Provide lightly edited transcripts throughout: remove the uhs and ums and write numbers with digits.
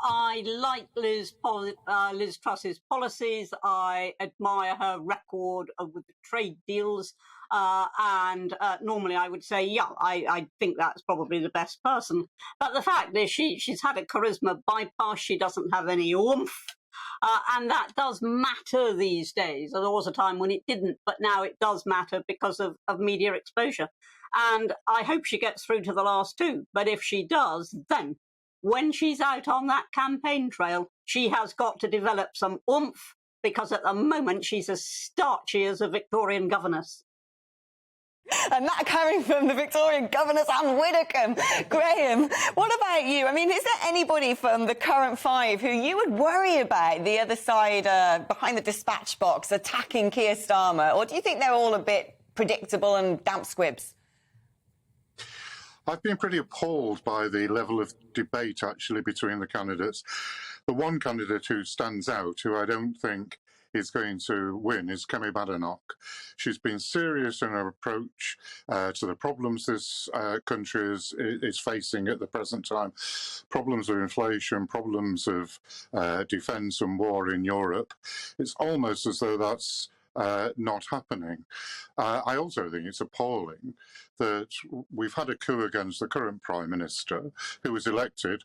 I like Liz Truss's policies. I admire her record with the trade deals. And normally I would say, yeah, I think that's probably the best person. But the fact is she's had a charisma bypass. She doesn't have any oomph. And that does matter these days. There was a time when it didn't, but now it does matter because of media exposure. And I hope she gets through to the last two. But if she does, then when she's out on that campaign trail, she has got to develop some oomph, because at the moment she's as starchy as a Victorian governess. And that coming from the Victorian governess and Widdecombe. Graham, what about you? I mean, is there anybody from the current five who you would worry about the other side behind the dispatch box attacking Keir Starmer? Or do you think they're all a bit predictable and damp squibs? I've been pretty appalled by the level of debate, actually, between the candidates. The one candidate who stands out, who I don't think is going to win, is Kemi Badenoch. She's been serious in her approach to the problems this country is facing at the present time. Problems of inflation, problems of defence and war in Europe. It's almost as though that's not happening. I also think it's appalling that we've had a coup against the current Prime Minister, who was elected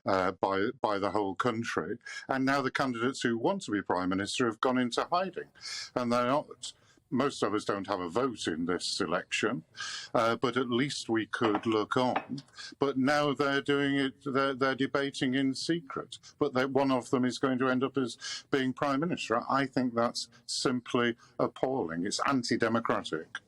by the whole country, and now the candidates who want to be Prime Minister have gone into hiding, and they're not. Most of us don't have a vote in this election, but at least we could look on. But now they're doing it, they're debating in secret. But one of them is going to end up as being Prime Minister. I think that's simply appalling. It's anti-democratic.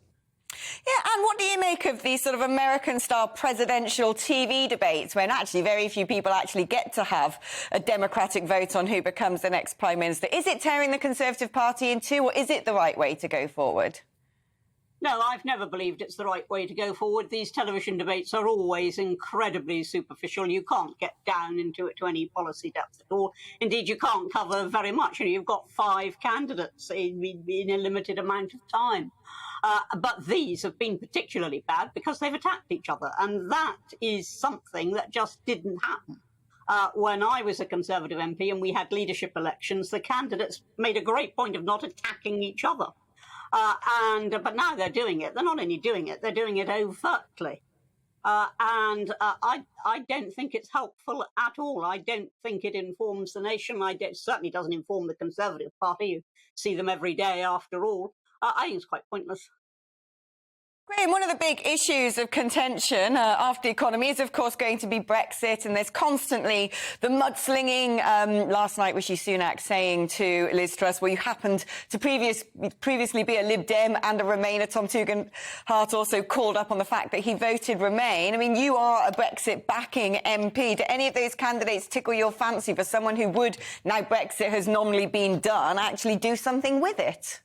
Yeah, and what do you make of these sort of American-style presidential TV debates when actually very few people actually get to have a democratic vote on who becomes the next Prime Minister? Is it tearing the Conservative Party in two, or is it the right way to go forward? No, I've never believed it's the right way to go forward. These television debates are always incredibly superficial. You can't get down into it to any policy depth at all. Indeed, you can't cover very much. You've got 5 candidates in a limited amount of time. But these have been particularly bad because they've attacked each other. And that is something that just didn't happen. When I was a Conservative MP and we had leadership elections, the candidates made a great point of not attacking each other. But now they're doing it. They're not only doing it, they're doing it overtly. I don't think it's helpful at all. I don't think it informs the nation. It certainly doesn't inform the Conservative Party. You see them every day after all. I think it's quite pointless. Graham, one of the big issues of contention after the economy is, of course, going to be Brexit, and there's constantly the mudslinging. Last night, Rishi Sunak saying to Liz Truss, well, you happened to previously be a Lib Dem and a Remainer. Tom Tugendhat also called up on the fact that he voted Remain. I mean, you are a Brexit-backing MP. Do any of those candidates tickle your fancy for someone who would, now Brexit has nominally been done, actually do something with it?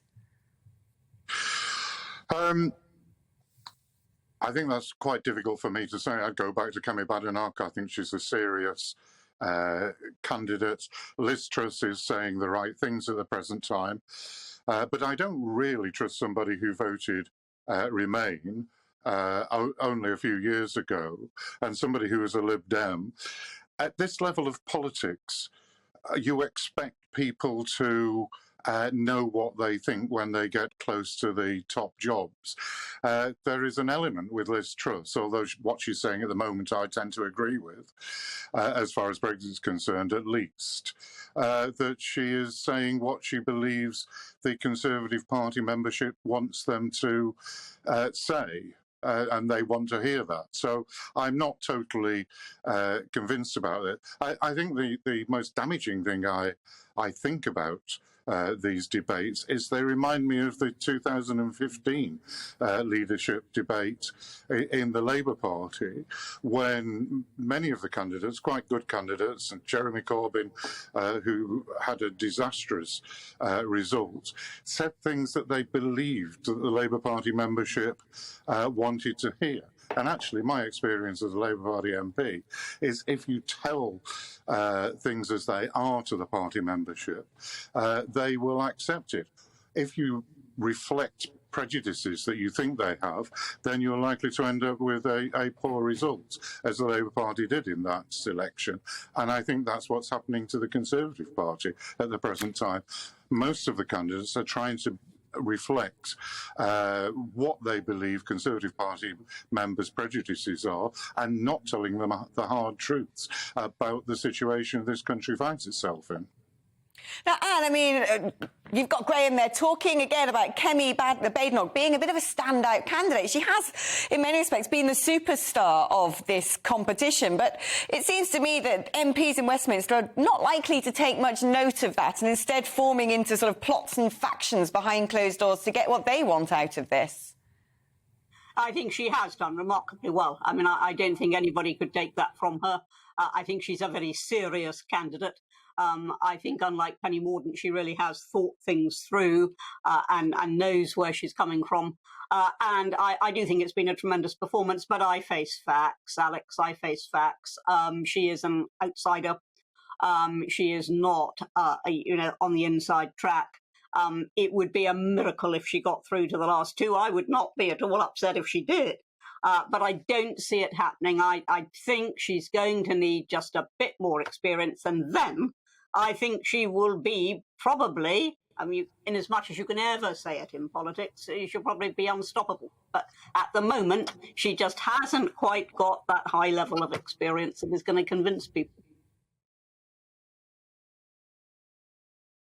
I think that's quite difficult for me to say. I'd go back to Kemi Badenoch. I think she's a serious candidate. Liz Truss is saying the right things at the present time. But I don't really trust somebody who voted Remain only a few years ago, and somebody who is a Lib Dem. At this level of politics, you expect people to know what they think when they get close to the top jobs. There is an element with Liz Truss, although what she's saying at the moment I tend to agree with, as far as Brexit is concerned at least, that she is saying what she believes the Conservative Party membership wants them to say. And they want to hear that. So I'm not totally convinced about it. I think the most damaging thing I think about these debates is they remind me of the 2015 leadership debate in the Labour Party, when many of the candidates, quite good candidates, and Jeremy Corbyn, who had a disastrous result, said things that they believed that the Labour Party membership wanted to hear. And actually, my experience as a Labour Party MP is if you tell things as they are to the party membership, they will accept it. If you reflect prejudices that you think they have, then you're likely to end up with a poor result, as the Labour Party did in that election. And I think that's what's happening to the Conservative Party at the present time. Most of the candidates are trying to reflect what they believe Conservative Party members' prejudices are, and not telling them the hard truths about the situation this country finds itself in. Now, Anne, I mean, you've got Graham there talking again about Kemi Badenoch being a bit of a standout candidate. She has, in many respects, been the superstar of this competition. But it seems to me that MPs in Westminster are not likely to take much note of that, and instead forming into sort of plots and factions behind closed doors to get what they want out of this. I think she has done remarkably well. I mean, I don't think anybody could take that from her. I think she's a very serious candidate. I think, unlike Penny Mordaunt, she really has thought things through and knows where she's coming from. And I do think it's been a tremendous performance, but I face facts, Alex. I face facts. She is an outsider. She is not, on the inside track. It would be a miracle if she got through to the last two. I would not be at all upset if she did. But I don't see it happening. I think she's going to need just a bit more experience, and then I think she will be probably, I mean, in as much as you can ever say it in politics, she'll probably be unstoppable. But at the moment, she just hasn't quite got that high level of experience that is going to convince people.